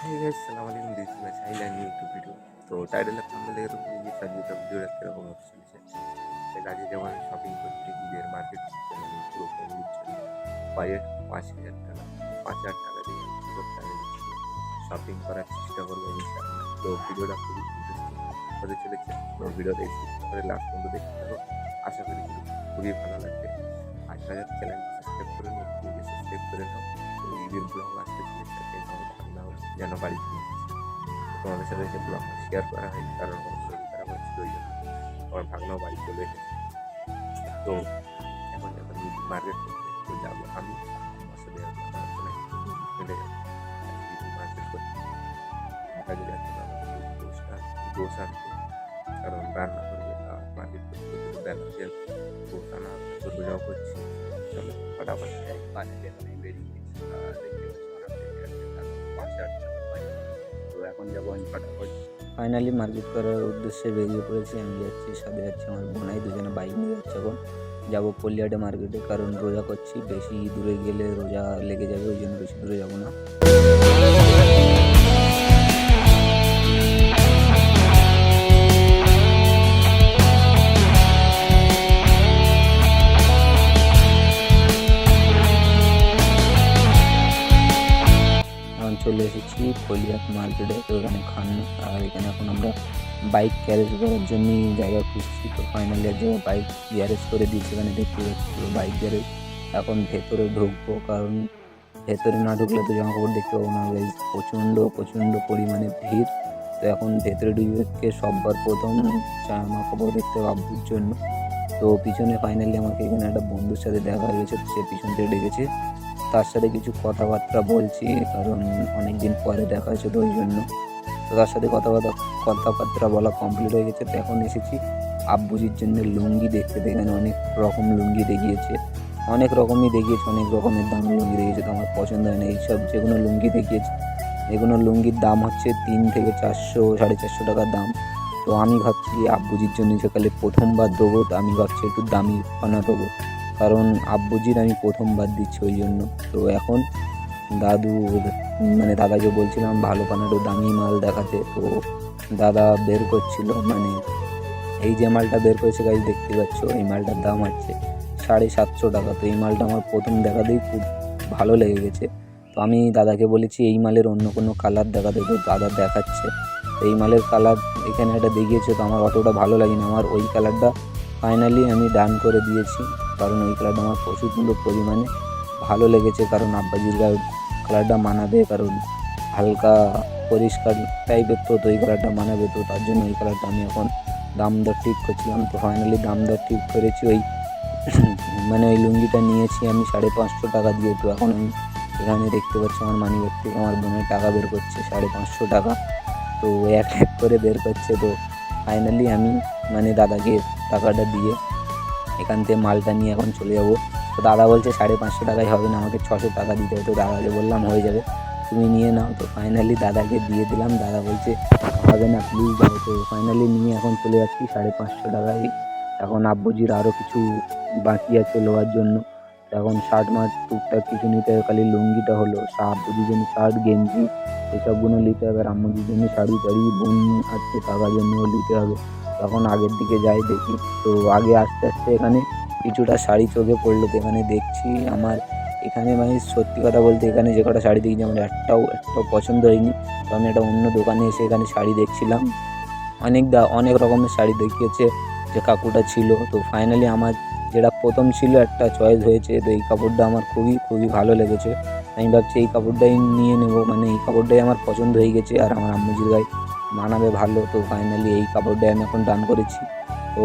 Hey guys, salam alaikum. This is my child and new YouTube video. তো title আর thumbnail দেখে তো বুঝিয়ে সাজিয়ে ভিডিওটা কিরকম হতে চলেছে। তাই আজকে যেমন আমি শপিং করছি ঈদের মার্কেট করছি আমি পুরো ফ্যামিলির জন্য বাজেট 5,000 টাকা 5,000 টাকা দিয়ে পুরো ফ্যামিলির জন্য শপিং করার চেষ্টা করবো ইনশাআল্লাহ। তো ভিডিওটা খুবই ইন্টারেস্টিং হতে চলেছে। তো ভিডিওটা স্কিপ করে লাস্ট পর্যন্ত দেখতে থাকো। আশা করি খুবই ভালো লাগবে। আর যারা চ্যানেল সাবস্ক্রাইব করে নিও প্লিজ সাবস্ক্রাইব করে নাও। তো ঈদের ব্লগ আসতে চলেছে যেন বাড়িতে তোমাদের সাথে যে ব্লগটা শেয়ার করা হয় কারণ আমার শরীর খারাপ হচ্ছিল ওই জন্য আমার ভাগনাও বাড়ি চলে এসেছে। তো এখন যখন মার্কেট করতে তো যাবো আমি আমার সাথে আমার ওখানে চলে যাবো মার্কেট করতে কাজে যাচ্ছে না গোস আনতে কারণ রান্না করবে মার্কেট করতে করতে বেলা যেহেতু গোস আনা রোজাও করছি। চলো ফটাফট বাজারে আমি বেরিয়ে গেছি দেখতে পাচ্ছি তো এখন যাবো আমি ফটাফট। ফাইনালি মার্কেট করার উদ্দেশ্যে বেরিয়ে পড়েছি। আমি যাচ্ছি, সাথে যাচ্ছি আমার বোনাই, দুজনে বাইক নিয়ে যাচ্ছে। এখন যাবো পল্লিহাটে মার্কেটে, কারণ রোজা করছি, বেশি দূরে গেলে রোজা লেগে যাবে, ওই জন্য বেশি দূরে যাবো না। চলে এসেছি পল্লিহাট মার্কেটে। তো এখানে খান আর এখানে এখন আমরা বাইক গ্যারেজ করার জন্য জায়গা খুঁজছি। তো ফাইনালি এক জায়গায় বাইক গ্যারেজ করে দিয়েছি, এখানে দেখতে পাচ্ছি বাইক গ্যারেজ। এখন ভেতরে ঢুকবো, কারণ ভেতরে না ঢুকলে তো জামা কাপড় দেখতে পাবো না। প্রচণ্ড পরিমাণে ভিড়। তো এখন ভেতরে ঢুকে সববার প্রথম জামা কাপড় দেখতে আব্বুর জন্য। তো পিছনে ফাইনালি আমাকে এখানে একটা বন্ধুর সাথে দেখা হয়েছে, সে পিছন থেকে ডেকেছে, তার সাথে কিছু কথাবার্তা বলছি, কারণ অনেক দিন পরে দেখা হয়েছে তো ওই জন্য। তো তার সাথে কথাবার্তা বলা কমপ্লিট হয়ে গেছে। তো এখন এসেছি আব্বুজির জন্য লুঙ্গি দেখতে। এখানে অনেক রকম লুঙ্গি দেখিয়েছে, অনেক রকমই দেখিয়েছে, অনেক রকমের দাম লুঙ্গি দেখিয়েছে। তো আমার পছন্দ হয় না এইসব যেগুলো লুঙ্গি দেখিয়েছে। এগুলো লুঙ্গির দাম হচ্ছে 3 থেকে 400 450 টাকার দাম। তো আমি ভাবছি আব্বুজির জন্য সকালে প্রথমবার দেবো, তো আমি ভাবছি একটু দামি পানা দেবো, কারণ আব্বুজির আমি প্রথমবার দিচ্ছি ওই জন্য। তো এখন দাদাকে বলছিলাম ভালো পানারও দামি মাল দেখাতে। তো দাদা বের করছিল, এই যে মালটা বের করেছে গাইজ দেখতে পাচ্ছ, এই মালটার দাম হচ্ছে 750 টাকা। তো এই মালটা আমার প্রথম দেখাতেই খুব ভালো লেগে গেছে। তো আমি দাদাকে বলেছি এই মালের অন্য কোনো কালার দেখাতে, তো দাদা দেখাচ্ছে। তো এই মালের কালার এখানে একটা দেখিয়েছে, তো আমার অতটা ভালো লাগেনি। আমার ওই কালারটা ফাইনালি আমি ডান করে দিয়েছি, কারণ ওই কালারটা আমার প্রচণ্ড পরিমাণে ভালো লেগেছে। কারণ আব্বাজির গায়ে কালারটা মানাবে, কারণ হালকা পরিষ্কার টাইপের, তো ওই কালারটা মানাবে। তো তার জন্য ওই কালারটা আমি এখন দাম দর ঠিক করছিলাম। তো ফাইনালি দাম দর ঠিক করেছি। ওই ওই লুঙ্গিটা নিয়েছি আমি 550 টাকা দিয়ে। তো এখন আমি এখানে দেখতে পাচ্ছি আমার মানিব্যাগ থেকে আমার বোনের টাকা বের করছে 550 টাকা। তো এক এক করে বের করছে। তো ফাইনালি আমি দাদাকে টাকাটা দিয়ে এখান থেকে মালটা নিয়ে এখন চলে যাবো। তো দাদা বলছে 550 টাকায় হবে না, আমাকে 600 টাকা দিতে হবে। তো দাদাকে বললাম হয়ে যাবে, তুমি নিয়ে নাও। তো ফাইনালি দাদাকে দিয়ে দিলাম। দাদা বলছে হবে না, প্লিজ দাও। তো ফাইনালি নিয়ে এখন চলে যাচ্ছি 550 টাকায়। এখন আব্বুজির আরও কিছু বাকি আছে লোয়ার জন্য। এখন শার্ট মার্ট টুকটাক কিছু নিতে হবে, খালি লুঙ্গিটা হলো। আব্বুজির জন্য শার্ট গেঞ্জি এসবগুলো নিতে হবে, আর আম্মুজির জন্য শাড়ি টাড়ি বোন আছে টাকার জন্যও নিতে হবে। তখন আগের দিকে যাই দেখি। তো আগে আস্তে আস্তে এখানে কিছুটা শাড়ি চোখে পড়লো। তো এখানে দেখছি আমার এখানে সত্যি কথা বলতে এখানে যে কটা শাড়ি দেখছি আমার একটাও পছন্দ হয়নি। তো আমি একটা অন্য দোকানে এসে এখানে শাড়ি দেখছিলাম, অনেক রকমের শাড়ি দেখিয়েছে যে কাকুটা ছিল। তো ফাইনালি আমার যেটা প্রথম ছিল একটা চয়েস হয়েছে। তো এই কাপড়টা আমার খুবই ভালো লেগেছে। আমি ভাবছি এই কাপড়টাই নিয়ে নেবো, এই কাপড়টাই আমার পছন্দ হয়ে গেছে আর আমার আম্মুজির গায়ে মানাবে ভালো। তো ফাইনালি এই কাপড়টাই আমি এখন ডান করেছি। তো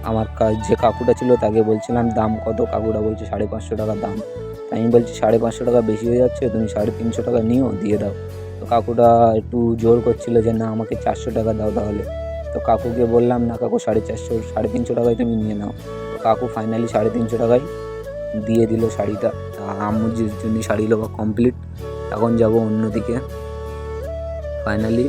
আমার যে কাকুটা ছিল তাকে বলছিলাম দাম কত, কাকুটা বলছে 550 টাকা দাম। তাই আমি বলছি 550 টাকা বেশি হয়ে যাচ্ছে, তুমি 350 টাকা নিও, দিয়ে দাও। তো কাকুটা একটু জোর করছিল যে না আমাকে 400 টাকা দাও তাহলে। তো কাকুকে বললাম না কাকু 450 350 টাকায় তুমি নিয়ে নাও। তো কাকু ফাইনালি 350 টাকায় দিয়ে দিল শাড়িটা। আম্মুজির জন্য শাড়ি নেওয়া কমপ্লিট। এখন যাব অন্যদিকে, ফাইনালি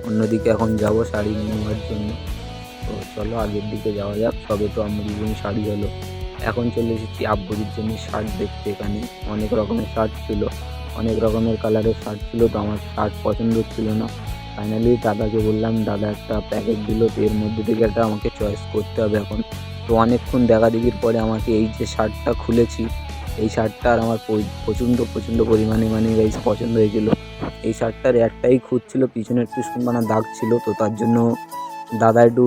অন্যদিকে এখন যাব শাড়ি নেওয়ার জন্য। তো চলো আগের দিকে যাওয়া যাক। সবে তো আম্মুজির জন্য শাড়ি হলো, এখন চলে এসেছি আব্বুজির জন্য শার্ট দেখতে। এখানে অনেক রকমের শার্ট ছিল। অনেক রকমের কালারের শার্ট ছিল, তো আমার শার্ট পছন্দ হচ্ছিল না। ফাইনালি দাদাকে বললাম, দাদা একটা প্যাকেট দিল, তো এর মধ্যে থেকে একটা আমাকে চয়েস করতে হবে এখন। তো অনেকক্ষণ দেখাদেখির পরে আমাকে এই যে শার্টটা খুলেছি, এই শার্টটা আর আমার প্রচণ্ড প্রচণ্ড পরিমাণে মানে গাইস পছন্দ হয়েছিল। এই শার্টটার একটাই খুঁত ছিল, পিছনে একটু সুন্দর দাগ ছিল, তো তার জন্য দাদা একটু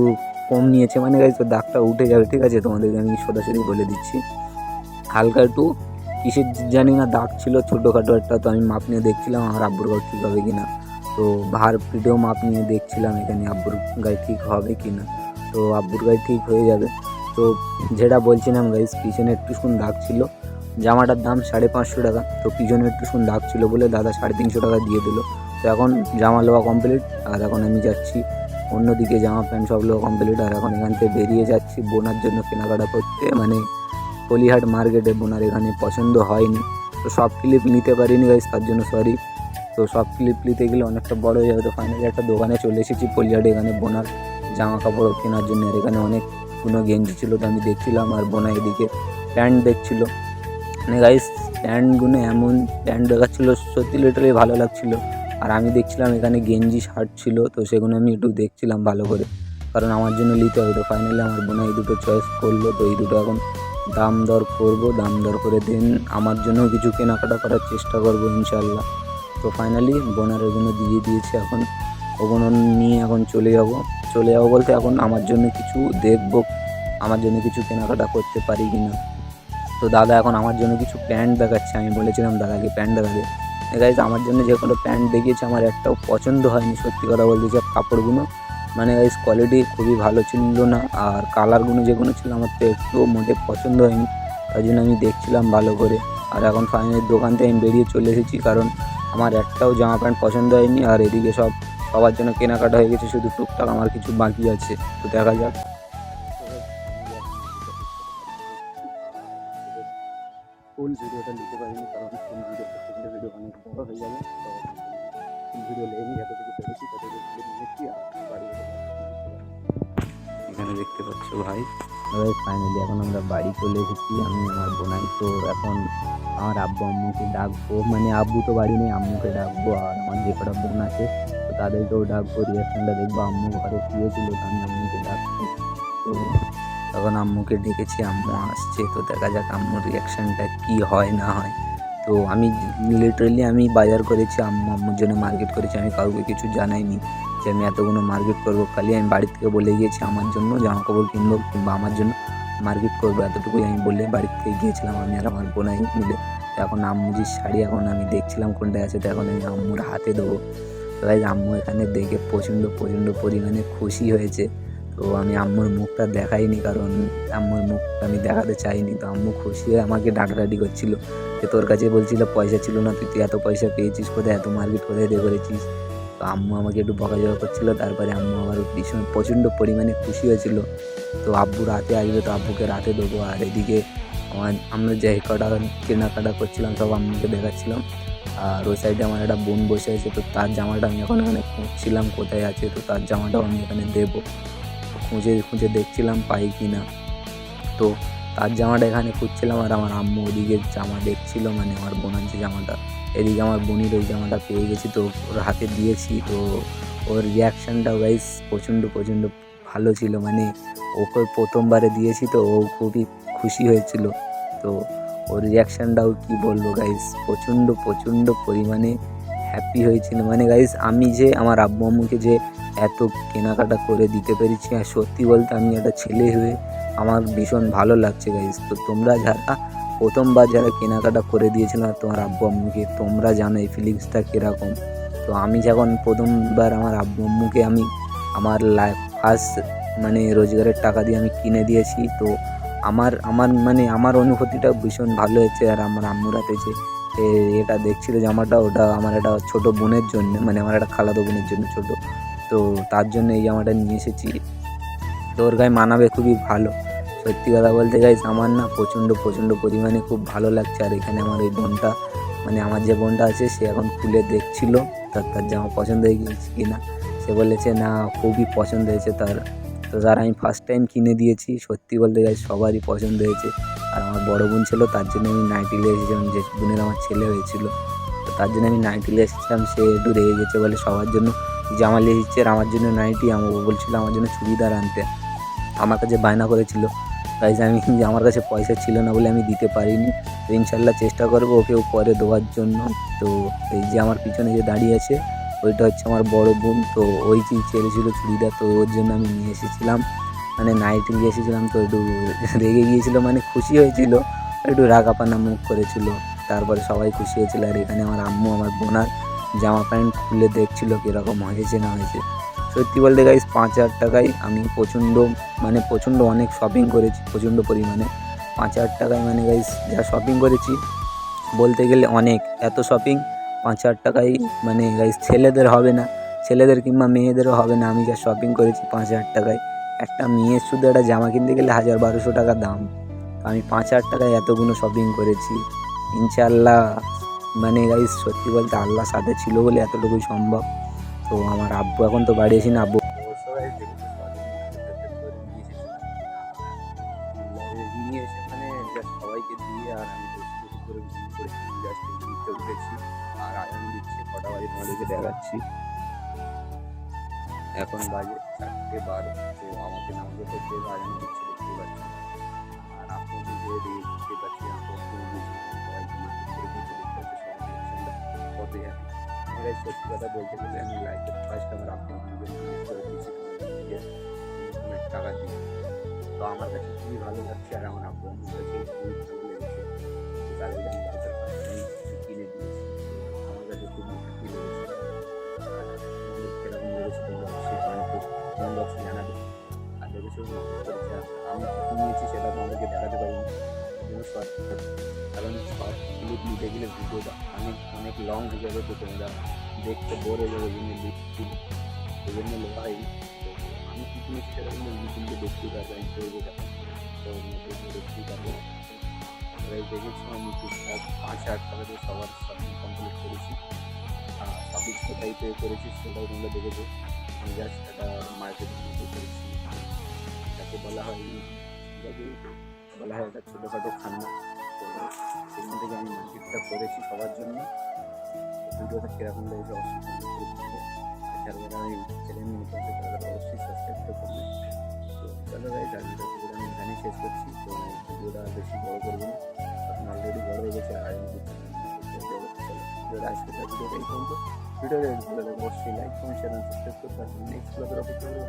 কম নিয়েছে। মানে গাইস দাগটা উঠে যাবে, ঠিক আছে, তোমাদেরকে আমি সোজাসুজি বলে দিচ্ছি। হালকা একটু কিসের জানি না দাগ ছিল ছোটোখাটো একটা, তো আমি মাপ নিয়ে দেখছিলাম আমার আব্বুর গায়ে ঠিক হবে কি না। তো ভার পিঠেও মাপ নিয়ে দেখছিলাম এখানে আব্বুর গায়ে ঠিক হবে কি না। তো আব্বুর গায়ে ঠিক হয়ে যাবে। তো যেটা বলছিলাম গাইস, পিছনে একটু দাগ ছিল, জামাটার দাম 550 টাকা, তো পিছনে একটু দাগ ছিল বলে দাদা 350 টাকা দিয়ে দিল। তো এখন জামা লওয়া কমপ্লিট, আর এখন আমি যাচ্ছি অন্যদিকে, জামা প্যান্ট সব লওয়া কমপ্লিট, আর এখন এখান থেকে বেরিয়ে যাচ্ছি বোনার জন্য কেনাকাটা করতে। মানে পলিহাট মার্কেটে বোনার এখানে পছন্দ হয়নি, তো সব ক্লিপ নিতে পারিনি গাইস, তার জন্য সরি। তো সব ক্লিপ নিতে গেলে অনেকটা বড় হয়ে যাবে। তো ফাইনালি একটা দোকানে চলে এসেছি পলিহাটে, এখানে বোনার জামা কাপড় কেনার জন্য। আর এখানে অনেকগুলো গেঞ্জি ছিল, তো আমি দেখছিলাম, আর বোনা এদিকে প্যান্ট দেখছিল। মানে গাইস প্যান্টগুলো এমন প্যান্ট দেখাচ্ছিলো, সত্যি লিটারালি ভালো লাগছিল। আর আমি দেখছিলাম এখানে গেঞ্জি শার্ট ছিল, তো সেগুলো আমি একটু দেখছিলাম ভালো করে, কারণ আমার জন্য নিতে হবে। তো ফাইনালি আমার বোনা এই দুটো চয়েস করলো, তো এই দুটো এখন দাম দর করবো, দাম দর করে দেন আমার জন্য কিছু কেনাকাটা করার চেষ্টা করবো ইনশাল্লাহ। তো ফাইনালি বোনার ওগুলো দিয়ে দিয়েছে, এখন ওগুলো নিয়ে এখন চলে যাব বলতে এখন আমার জন্য কিছু দেখবো, আমার জন্য কিছু কেনাকাটা করতে পারি কি না। তো দাদা এখন আমার জন্য কিছু প্যান্ট দেখাচ্ছে, আমি বলেছিলাম দাদাকে প্যান্ট দেখাবে। গাইজ আমার জন্য যে কোনো প্যান্ট দেখিয়েছে আমার একটাও পছন্দ হয়নি, সত্যি কথা বলতে যে কাপড়গুলো মানে গাইজ কোয়ালিটি খুবই ভালো ছিল না, আর কালারগুলো যেগুলো ছিল আমার তো একটুও মোটে পছন্দ হয়নি, তাই জন্য আমি দেখছিলাম ভালো করে। আর এখন ফাইনালি দোকান থেকে আমি বেরিয়ে চলে এসেছি, কারণ আমার একটাও জামা প্যান্ট পছন্দ হয়নি, আর এদিকে সবার জন্য কেনাকাটা হয়ে গেছে, শুধু টুকটাক আমার কিছু বাকি আছে। তো দেখা যাক। ফুল ভিডিওটা নিতে পারিনি, কারণ ফুল ভিডিও অনেক বড় হয়ে যাবে। তো ফুল ভিডিও লেনি যতটুকু পেরেছি ততটুকু নিয়েছি, আর বাড়ি এখানে দেখতে পাচ্ছ ভাই। ফাইনালি এখন আমরা বাড়ি চলে এসেছি, আমি আমার বোনাই। তো এখন আমার আব্বু আম্মুকে ডাকবো, মানে আব্বু তো বাড়ি নেই, আম্মুকে ডাকবো, আর আমার যে কটা বোন আছে তো তাদেরকেও ডাকবো, রিয়াকশানটা দেখবো। আম্মু ঘরে শুয়েছিল, তো আমি আম্মুকে ডাকবো। তো তখন আম্মুকে ডেকেছি, আম্মু আসছে, তো দেখা যাক আম্মুর রিয়াকশানটা কী হয় না হয়। তো আমি লিটারেলি আমি বাজার করেছি, আম্মুর জন্য মার্কেট করেছি, আমি কাউকে কিছু জানাইনি যে আমি এতগুলো মার্কেট করবো। খালি আমি বাড়ি থেকে বলে গিয়েছি আমার জন্য জামা কাপড় কিনবো, কিংবা আমার জন্য মার্কেট করবো, এতটুকুই আমি বলে বাড়ি থেকে গিয়েছিলাম, আমি আর আমার বোনাই মিলে। তো এখন আম্মুজির শাড়ি এখন আমি দেখছিলাম কোনটা আছে, তো এখন আমি আম্মুর হাতে দেবো। তো গাইস আম্মু এখানে দেখে প্রচণ্ড পরিমাণে খুশি হয়েছে। তো আমি আম্মুর মুখটা দেখাইনি, কারণ আম্মুর মুখটা আমি দেখাতে চাইনি। তো আম্মু খুশি হয়ে আমাকে ডাকাডাকি করছিল, যে তোর কাছে বলছিল পয়সা ছিল না, তুই এত পয়সা পেয়েছিস কোথায়, এত মার্কেট কোথায় দিয়ে করেছিস। তো আম্মু আমাকে একটু বকাঝকা করছিল, তারপরে আম্মু আবার ভীষণ প্রচণ্ড পরিমাণে খুশি হয়েছিল। তো আব্বু রাতে আসবে, তো আব্বুকে রাতে দেবো। আর এদিকে আমরা যে কটা কেনাকাটা করছিলাম সব আম্মুকে দেখাচ্ছিলাম। আর ওই সাইডে আমার একটা বোন বসে আছে, তো তার জামাটা আমি এখন এখানে খুঁজছিলাম কোথায় আছে, তো তার জামাটাও আমি এখানে দেবো। খুঁজে দেখছিলাম পাই কি না। তো তার জামাটা এখানে খুঁজছিলাম, আর আমার আম্মু ওদিকে জামা দেখছিল, মানে আমার বোনের যে জামাটা, এদিকে আমার বোনের ওই জামাটা পেয়ে গেছি, তো ওর হাতে দিয়েছি। তো ওর রিয়াকশানটাও গাইস প্রচণ্ড ভালো ছিল, মানে ওকে প্রথমবারে দিয়েছি, তো ও খুবই খুশি হয়েছিল। তো ওর রিয়াকশানটাও কী বলবো গাইস, প্রচণ্ড পরিমাণে হ্যাপি হয়েছিল। মানে গাইস আমি যে আমার আব্বু আম্মুকে যে এত কেনাকাটা করে দিতে পেরেছি, আর সত্যি বলতে আমি একটা ছেলে হয়ে আমার ভীষণ ভালো লাগছে গাইস। তো তোমরা যারা প্রথমবার যারা কেনাকাটা করে দিয়েছিলাম তোমার আব্বু আম্মুকে, তোমরা জানো এই ফিলিংসটা কীরকম। তো আমি যখন প্রথমবার আমার আব্বু আম্মুকে আমি আমার ফার্স্ট মানে রোজগারের টাকা দিয়ে আমি কিনে দিয়েছি, তো আমার মানে আমার অনুভূতিটা ভীষণ ভালো হয়েছে। আর আমার আম্মুর হাতে যে এটা দেখছিল জামাটা, ওটা আমার একটা ছোটো বোনের জন্য, মানে আমার একটা খালাতো বোনের জন্য ছোটো, তো তার জন্য এই জামাটা নিয়ে এসেছি। তো ওর গায়ে মানাবে খুবই ভালো। সত্যি কথা বলতে গাইস আমার না প্রচণ্ড পরিমাণে খুব ভালো লাগছে। আর এখানে আমার ওই বোনটা, মানে আমার যে বোনটা আছে, সে এখন খুলে দেখছিল তার জামা পছন্দ হয়ে গিয়েছে কি না। সে বলেছে না খুবই পছন্দ হয়েছে তার। তো যারা আমি ফার্স্ট টাইম কিনে দিয়েছি, সত্যি বলতে গাইস সবারই পছন্দ হয়েছে। আর আমার বড় বোন ছিল, তার জন্য আমি নাইটি নিয়ে এসেছিলাম, যে বোনের আমার ছেলে হয়েছিল, তো তার জন্য আমি নাইটি নিয়ে এসেছিলাম। সে একটু রেগে গেছে, বলে সবার জন্য জামা নিয়ে এসেছে আর আমার জন্য নাইটি। আমার বলছিল আমার জন্য চুড়িদার আনতে, আমার কাছে বায়না করেছিল। গাইজ আমি আমার কাছে পয়সা ছিল না বলে আমি দিতে পারিনি। তো ইনশাল্লাহ চেষ্টা করবো ওকেও পরে দেওয়ার জন্য। তো এই যে আমার পিছনে যে দাঁড়িয়ে আছে ওইটা হচ্ছে আমার বড় বোন। তো ওই যে চেয়েছিল চুড়িদার, তো ওর জন্য আমি নিয়ে এসেছিলাম, মানে নাইটি নিয়ে এসেছিলাম। তো একটু রেগে গিয়েছিল, মানে খুশি হয়েছিল, একটু রাগাপানা মুখ করেছিল। তারপরে সবাই খুশি হয়েছিল। আর এখানে আমার আম্মু আমার বোনার জামা প্যান্ট খুলে দেখছিল কীরকম হয়েছে না হয়েছে। সত্যি বলতে গাইস 5,000 টাকায় আমি প্রচণ্ড অনেক শপিং করেছি, প্রচণ্ড পরিমাণে। 5,000 টাকায় মানে গাইস যা শপিং করেছি বলতে গেলে অনেক। এত শপিং 5,000 টাকায় মানে গাইস ছেলেদের হবে না, ছেলেদের কিংবা মেয়েদেরও হবে না। আমি যা শপিং করেছি 5,000 টাকায়, একটা মেয়ের শুধু একটা জামা কিনতে গেলে 1,000-1,200 টাকা দাম। আমি 5,000 টাকায় এতগুলো শপিং করেছি। ইনশাআল্লাহ মানে গাইস সত্যি বলতে আল্লাহর সাথে ছিল বলে এতটুকুই সম্ভব। তো আমার আব্বু এখন তো বাড়ি আসেনি, আব্বু সবাই দেখেছে নিয়ে এসে মানে জাস্ট সবাইকে দিয়ে, আর আমি বেশি করে ভিডিও করেছি, জাস্ট লিফটে উঠেছি আর আজান দিচ্ছে। কটা বাজে তোমাদেরকে দেখাচ্ছি, এখন বাজে 4:12। তো আমাকে নামতে করতে আজান দিচ্ছে, দেখতে পাচ্ছি। আর আপনি যে দেখতে পাচ্ছি আপনার সবাই কত জানি। এটাই সত্যি কথা বলতে গেলে আমি লাইফের ফার্স্ট আমার আপনার করে দিয়েছি অনেক টাকা দিয়ে। তো আমার কাছে খুবই ভালো লাগছে, আর আমার আব্বু আম্মুর কাছে খুবই ভালো লেগেছে। তাদের আমি লাইফের ফার্স্ট টাইম কিনে দিয়েছি, আমার কাছে খুবই হ্যাপি লেগেছে। আর আমাদের কীরকম লেগেছে তোমরা অবশ্যই কমেন্ট বক্সে জানাবে। আর দেখেছো আমি কী নিয়েছি সেটা তোমাদেরকে দেখাতে পারিনি, কারণ শর্ট ক্লিপ নিতে গেলে ভিডিওটা অনেক লং হয়ে যাবে। তো তোমরা দেখতে বোর হয়ে যাবে, ওই জন্য লেখা হয়নি। তো আমি কী কিনেছি সেটা কিন্তু ইউটিউবে দেখতেই পারবো, আমি করবো যখন, তো দেখতেই পারবো। এবার দেখেছো আমি টুকটাক 5,000 টাকা দিয়ে সবার শপিং কমপ্লিট করেছি। শপিং কোথায় পে করেছি সেটাও তোমরা দেখেছো। আমি জাস্ট একটা মার্কেটিং করেছি, যাকে বলা হয় একটা ছোটোখাটো খান্না। তো সেখান থেকে আমি মার্কেটটা করেছি সবার জন্য। ভিডিওটা কীরকম লেগেছে অবশ্যই কমেন্ট করে দিতে। আর যারা আমি চ্যানেল নিয়ে করতে তারা অবশ্যই সাবস্ক্রাইব করবে। তো চলো গাইজ, ভিডিওটা আমি এখানেই শেষ করছি। তো ভিডিওটা বেশি বড় করবো না, এখন অলরেডি বড় হয়ে গেছে। আর ভিডিওটা আজকে ভিডিওটা এই পর্যন্ত। ভিডিওটা ভালো লাগলে অবশ্যই লাইক কমেন্ট শেয়ার সাবস্ক্রাইব করতে পারবেন। নেক্সট ব্লগের অপেক্ষা করবো।